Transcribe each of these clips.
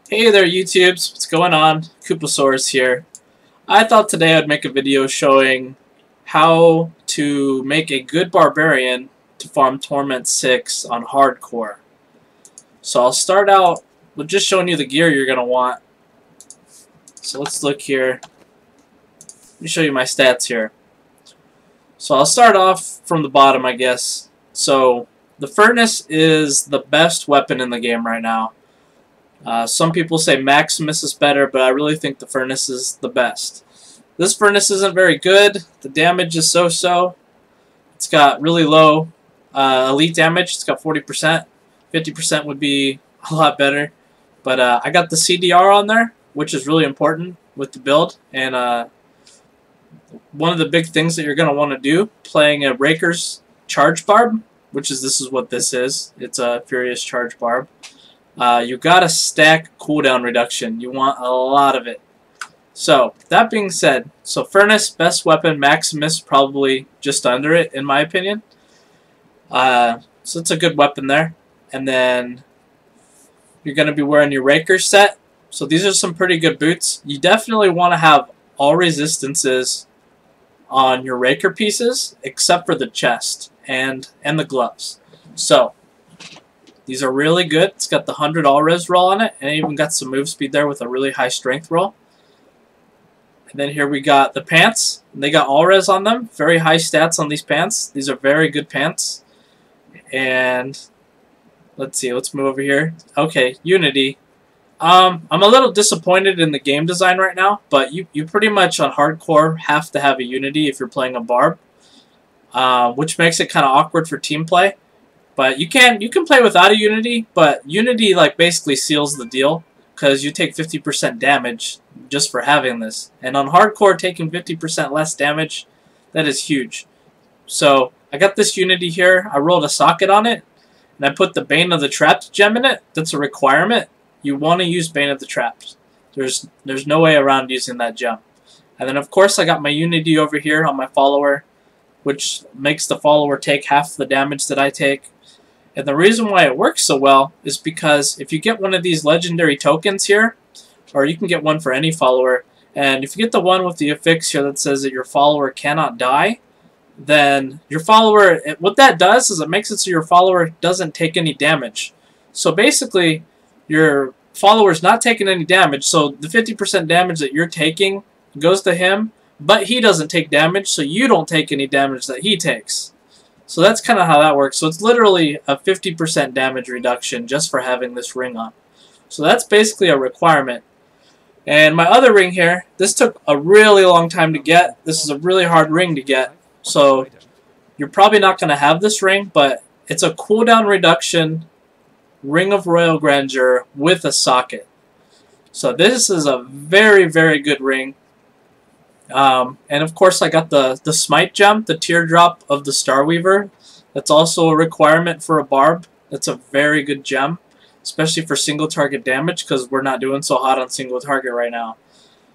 Hey there YouTubes, what's going on? Koopasaurus here. I thought today I'd make a video showing how to make a good Barbarian to farm Torment 6 on Hardcore. So I'll start out with just showing you the gear you're going to want. So let's look here. Let me show you my stats here. So I'll start off from the bottom, I guess. So the Furnace is the best weapon in the game right now. Some people say Maximus is better, but I really think the Furnace is the best. This Furnace isn't very good. The damage is so-so. It's got really low elite damage. It's got 40%. 50% would be a lot better. But I got the CDR on there, which is really important with the build. And one of the big things that you're going to want to do, playing a Raker's Charge Barb, which is this is what this is. It's a Furious Charge Barb. You gotta stack cooldown reduction. You want a lot of it. So, that being said, so Furnace, best weapon, Maximus probably just under it, in my opinion. So it's a good weapon there. And then you're gonna be wearing your Raker set. So these are some pretty good boots. You definitely want to have all resistances on your Raker pieces, except for the chest and the gloves. So these are really good. It's got the 100 all-res roll on it, and it even got some move speed there with a really high strength roll. And then here we got the pants. They got all-res on them. Very high stats on these pants. These are very good pants. And let's see, let's move over here. Okay, Unity. I'm a little disappointed in the game design right now, but you pretty much on Hardcore have to have a Unity if you're playing a Barb, which makes it kind of awkward for team play. But you can play without a Unity, but Unity like basically seals the deal because you take 50% damage just for having this. And on Hardcore, taking 50% less damage, that is huge. So I got this Unity here. I rolled a socket on it, and I put the Bane of the Trapped gem in it. That's a requirement. You want to use Bane of the Trapped. There's no way around using that gem. And then of course I got my Unity over here on my follower, which makes the follower take half the damage that I take. And the reason why it works so well is because if you get one of these legendary tokens here, or you can get one for any follower, and if you get the one with the affix here that says that your follower cannot die, then your follower, what that does is it makes it so your follower doesn't take any damage. So basically, your follower's not taking any damage, so the 50% damage that you're taking goes to him, but he doesn't take damage, so you don't take any damage that he takes. So that's kind of how that works. So it's literally a 50% damage reduction just for having this ring on. So that's basically a requirement. And my other ring here, this took a really long time to get. This is a really hard ring to get. So you're probably not going to have this ring, but it's a cooldown reduction Ring of Royal Grandeur with a socket. So this is a very, very good ring. And of course I got the Smite gem, the teardrop of the Starweaver. That's also a requirement for a Barb. That's a very good gem, especially for single target damage because we're not doing so hot on single target right now.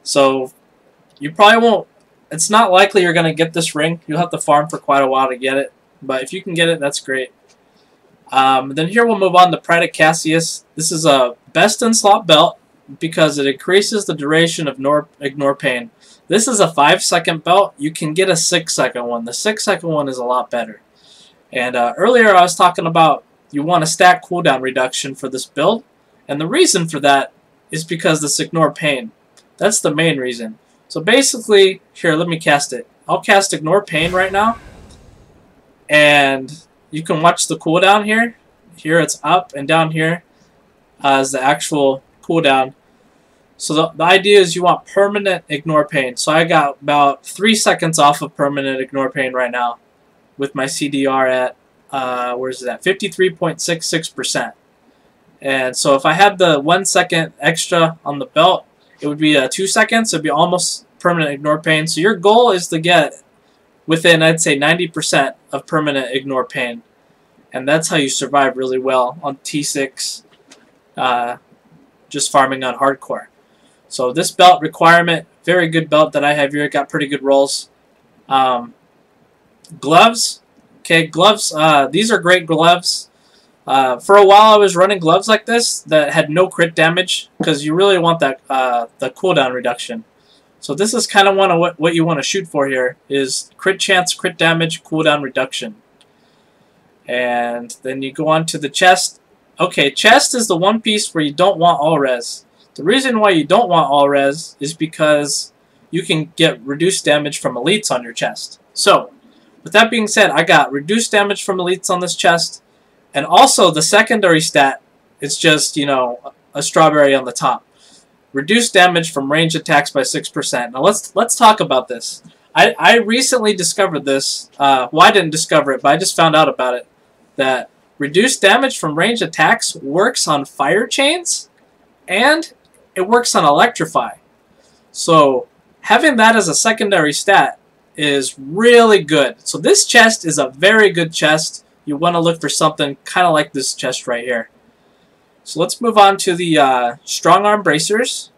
So you probably won't, it's not likely you're going to get this ring. You'll have to farm for quite a while to get it, but if you can get it, that's great. Then here we'll move on to Pride of Cassius. This is a best in slot belt because it increases the duration of Ignore Pain. This is a 5-second belt. You can get a 6-second one. The 6-second one is a lot better. And earlier I was talking about you want to stack cooldown reduction for this build. And the reason for that is because this Ignore Pain. That's the main reason. So basically, here, let me cast it. I'll cast Ignore Pain right now. And you can watch the cooldown here. Here it's up, and down here is the actual cooldown. So the idea is you want permanent Ignore Pain. So I got about 3 seconds off of permanent Ignore Pain right now with my CDR at, where is it at? 53.66%. And so if I had the 1 second extra on the belt, it would be 2 seconds. It would be almost permanent Ignore Pain. So your goal is to get within, I'd say, 90% of permanent Ignore Pain. And that's how you survive really well on T6, just farming on Hardcore. So this belt requirement, very good belt that I have here. It got pretty good rolls. Gloves. Okay, gloves. These are great gloves. For a while I was running gloves like this that had no crit damage because you really want that the cooldown reduction. So this is kind of what you want to shoot for here is crit chance, crit damage, cooldown reduction. And then you go on to the chest. Okay, chest is the one piece where you don't want all res. The reason why you don't want all res is because you can get reduced damage from elites on your chest. So, with that being said, I got reduced damage from elites on this chest. And also the secondary stat is just, you know, a strawberry on the top. Reduced damage from range attacks by 6%. Now let's talk about this. I recently discovered this. Well, I didn't discover it, but I just found out about it. That reduced damage from range attacks works on fire chains, and it works on electrify. So having that as a secondary stat is really good. So this chest is a very good chest. You want to look for something kind of like this chest right here. So let's move on to the strong arm bracers.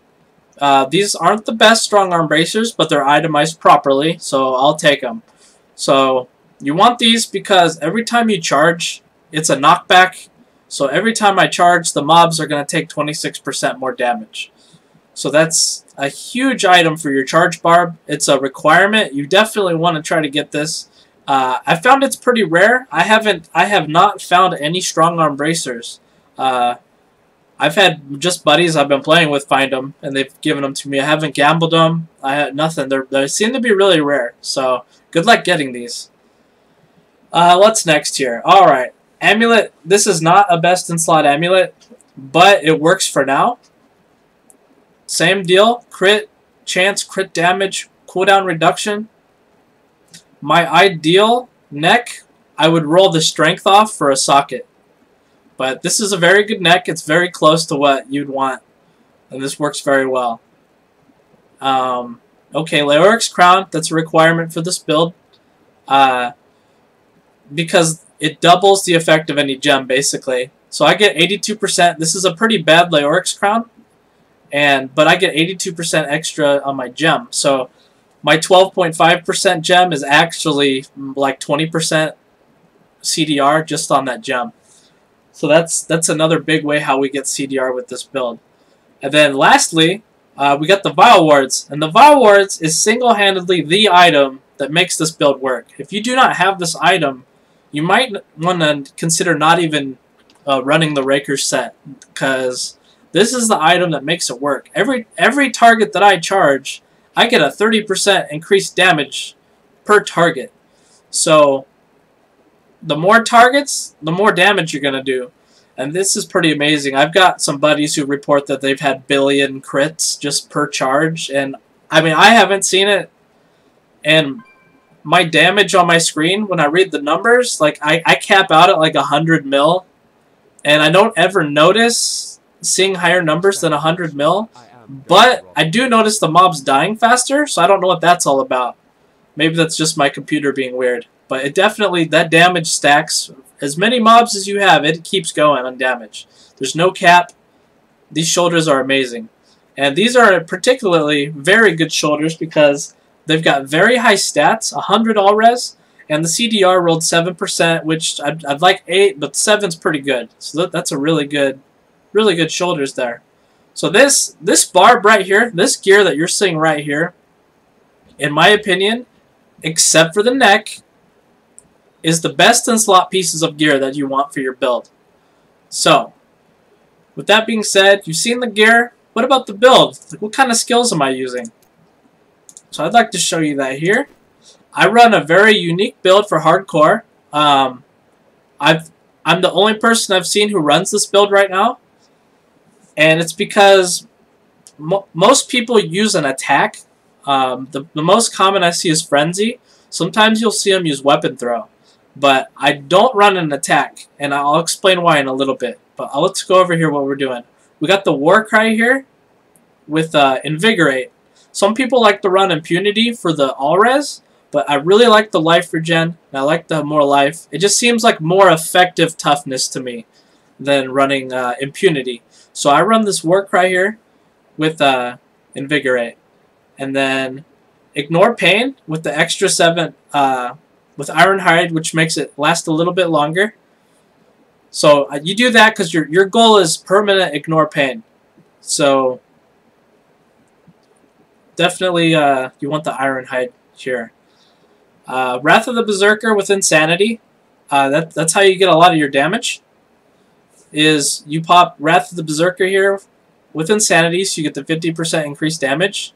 These aren't the best strong arm bracers, but they're itemized properly, so I'll take them. So you want these because every time you charge, it's a knockback. So every time I charge, the mobs are going to take 26% more damage. So that's a huge item for your charge barb. It's a requirement. You definitely want to try to get this. I found it's pretty rare. I have not found any strong arm bracers. I've had just buddies I've been playing with find them, and they've given them to me. I haven't gambled them. I had nothing. They seem to be really rare. So good luck getting these. What's next here? All right, Amulet. This is not a best in slot amulet, but it works for now. Same deal. Crit chance, crit damage, cooldown reduction. My ideal neck, I would roll the strength off for a socket. But this is a very good neck. It's very close to what you'd want. And this works very well. Okay, Leoric's Crown. That's a requirement for this build. Because it doubles the effect of any gem, basically. So I get 82%. This is a pretty bad Leoric's Crown. But I get 82% extra on my gem. So my 12.5% gem is actually like 20% CDR just on that gem. So that's another big way how we get CDR with this build. And then lastly, we got the Vile Wards. And the Vile Wards is single-handedly the item that makes this build work. If you do not have this item, you might want to consider not even running the Raker set, because this is the item that makes it work. Every target that I charge, I get a 30% increased damage per target. So the more targets, the more damage you're going to do. And this is pretty amazing. I've got some buddies who report that they've had billion crits just per charge. And I mean, I haven't seen it. And my damage on my screen, when I read the numbers, like I cap out at like 100 mil. And I don't ever notice seeing higher numbers than 100 mil. But I do notice the mobs dying faster, so I don't know what that's all about. Maybe that's just my computer being weird. But it definitely, that damage stacks. As many mobs as you have, it keeps going on damage. There's no cap. These shoulders are amazing. And these are particularly very good shoulders because they've got very high stats, 100 all res, and the CDR rolled 7%, which I'd like 8, but 7's pretty good. So that's a really good shoulders there. So this barb right here, this gear that you're seeing right here, in my opinion, except for the neck, is the best in slot pieces of gear that you want for your build. So, with that being said, you've seen the gear. What about the build? Like, what kind of skills am I using? So I'd like to show you that here. I run a very unique build for hardcore. I'm the only person I've seen who runs this build right now. And it's because most people use an attack. The most common I see is Frenzy. Sometimes you'll see them use Weapon Throw. But I don't run an attack. And I'll explain why in a little bit. But let's go over here what we're doing. We got the War Cry here with Invigorate. Some people like to run Impunity for the all-res. But I really like the life regen. And I like the more life. It just seems like more effective toughness to me than running Impunity. So I run this War Cry here with Invigorate. And then Ignore Pain with the extra 7 with Ironhide, which makes it last a little bit longer. So you do that because your goal is permanent ignore pain. So definitely you want the Iron Hide here. Wrath of the Berserker with Insanity. That's how you get a lot of your damage. Is you pop Wrath of the Berserker here with Insanity, so you get the 50% increased damage.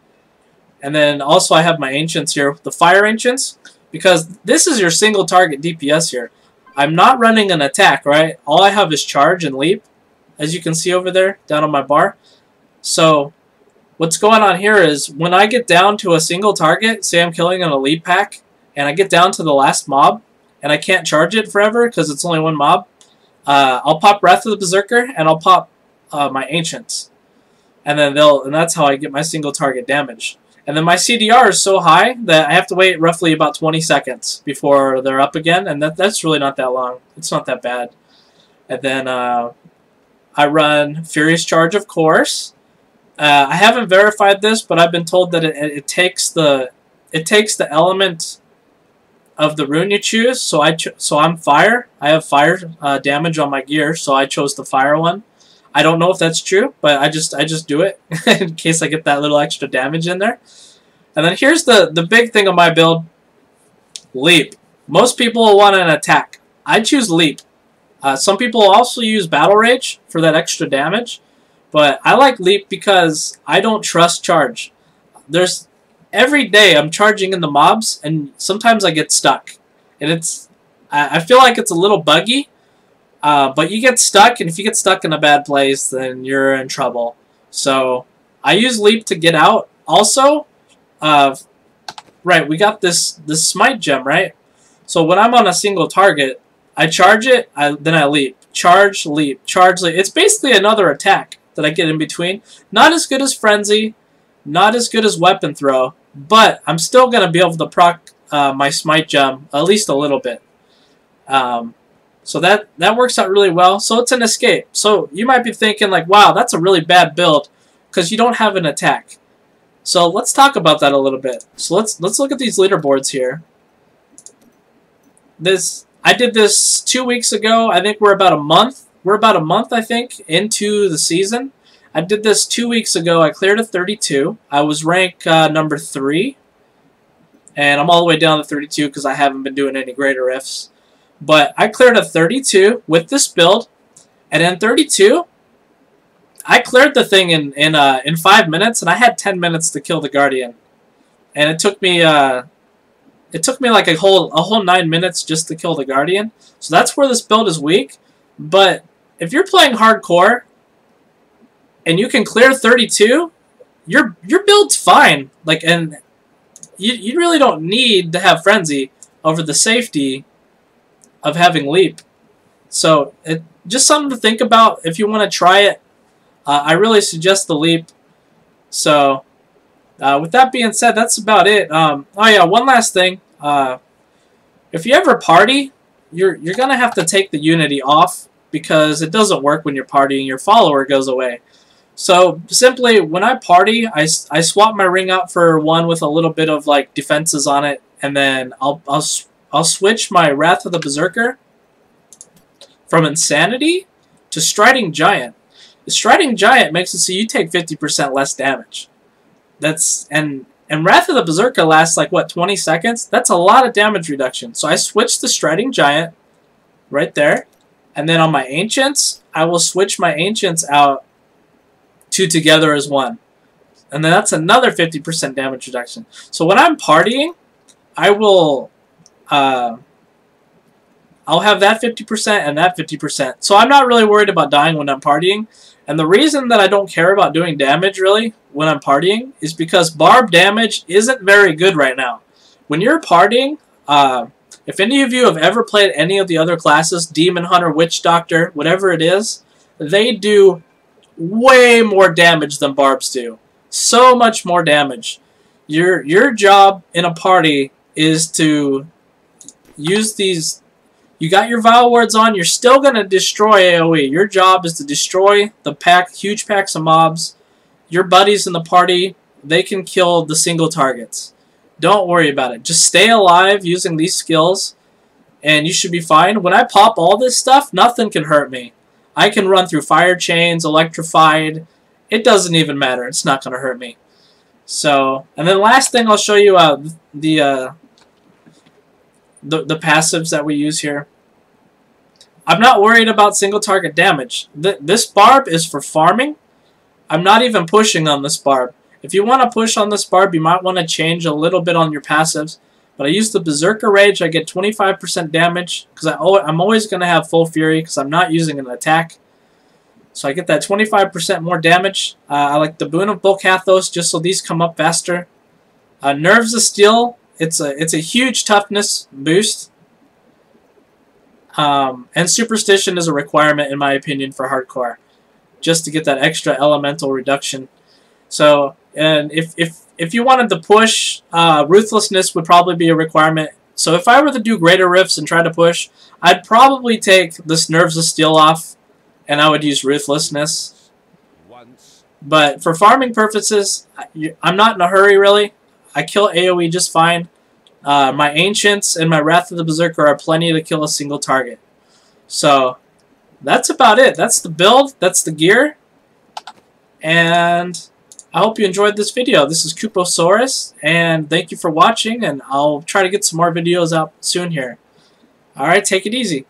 And then also I have my Ancients here, the Fire Ancients, because this is your single target DPS here. I'm not running an attack, right? All I have is Charge and Leap, as you can see over there, down on my bar. So what's going on here is when I get down to a single target, say I'm killing an Elite pack, and I get down to the last mob, and I can't charge it forever because it's only one mob, I'll pop Wrath of the Berserker, and I'll pop my Ancients. And then that's how I get my single target damage. And then my CDR is so high that I have to wait roughly about 20 seconds before they're up again, and that's really not that long. It's not that bad. And then I run Furious Charge, of course. I haven't verified this, but I've been told that it takes the element of the rune you choose. So I'm fire. I have fire damage on my gear, so I chose the fire one. I don't know if that's true, but I just do it in case I get that little extra damage in there. And then here's the big thing of my build: Leap. Most people will want an attack. I choose Leap. Some people also use Battle Rage for that extra damage, but I like Leap because I don't trust Charge. Every day I'm charging in the mobs, and sometimes I get stuck, and I feel like it's a little buggy. But you get stuck, and if you get stuck in a bad place, then you're in trouble. So I use Leap to get out. Also, right, we got this Smite gem, right? So when I'm on a single target, I charge it, then I leap. Charge, leap, charge, leap. It's basically another attack that I get in between. Not as good as Frenzy, not as good as Weapon Throw, but I'm still going to be able to proc my Smite gem at least a little bit. So that works out really well. So it's an escape. So you might be thinking like, wow, that's a really bad build because you don't have an attack. So let's talk about that a little bit. So let's look at these leaderboards here. I did this 2 weeks ago. I think we're about a month. We're about a month, I think, into the season. I did this 2 weeks ago. I cleared a 32. I was rank number 3. And I'm all the way down to 32 because I haven't been doing any greater ifs. But I cleared a 32 with this build, and in 32, I cleared the thing in 5 minutes, and I had 10 minutes to kill the Guardian, and it took me like a whole 9 minutes just to kill the Guardian. So that's where this build is weak. But if you're playing hardcore and you can clear 32, your build's fine. Like, and you really don't need to have Frenzy over the safety of having Leap. So just something to think about if you want to try it. I really suggest the Leap. So with that being said, that's about it. Oh yeah, one last thing. If you ever party, you're gonna have to take the Unity off because it doesn't work when you're partying. Your follower goes away. So simply, when I party, I swap my ring out for one with a little bit of like defenses on it, and then I'll switch my Wrath of the Berserker from Insanity to Striding Giant. The Striding Giant makes it so you take 50% less damage. And Wrath of the Berserker lasts like what, 20 seconds? That's a lot of damage reduction. So I switched the Striding Giant right there, and then on my Ancients, I will switch my Ancients out to Together as One, and then that's another 50% damage reduction. So when I'm partying, I will I'll have that 50% and that 50%. So I'm not really worried about dying when I'm partying. And the reason that I don't care about doing damage really when I'm partying is because barb damage isn't very good right now. When you're partying, if any of you have ever played any of the other classes, Demon Hunter, Witch Doctor, whatever it is, they do way more damage than barbs do. So much more damage. Your job in a party is to use these. You got your Vile Wards on, you're still going to destroy AoE. Your job is to destroy the huge packs of mobs. Your buddies in the party, they can kill the single targets. Don't worry about it. Just stay alive using these skills, and you should be fine. When I pop all this stuff, nothing can hurt me. I can run through fire chains, electrified. It doesn't even matter. It's not going to hurt me. So, and then last thing I'll show you the passives that we use here. I'm not worried about single target damage. This barb is for farming. I'm not even pushing on this barb. If you want to push on this barb, you might want to change a little bit on your passives. But I use the Berserker Rage. I get 25% damage because I'm always going to have Full Fury because I'm not using an attack. So I get that 25% more damage. I like the Boon of Bulkathos just so these come up faster. Nerves of Steel. It's a huge toughness boost. And Superstition is a requirement in my opinion for hardcore, just to get that extra elemental reduction. So, and if you wanted to push, Ruthlessness would probably be a requirement. So if I were to do Greater Rifts and try to push, I'd probably take this Nerves of Steel off, and I would use Ruthlessness. But for farming purposes, I'm not in a hurry really. I kill AoE just fine. My Ancients and my Wrath of the Berserker are plenty to kill a single target. So that's about it. That's the build. That's the gear. And I hope you enjoyed this video. This is Kuposaurus, and thank you for watching, and I'll try to get some more videos out soon here. Alright, take it easy.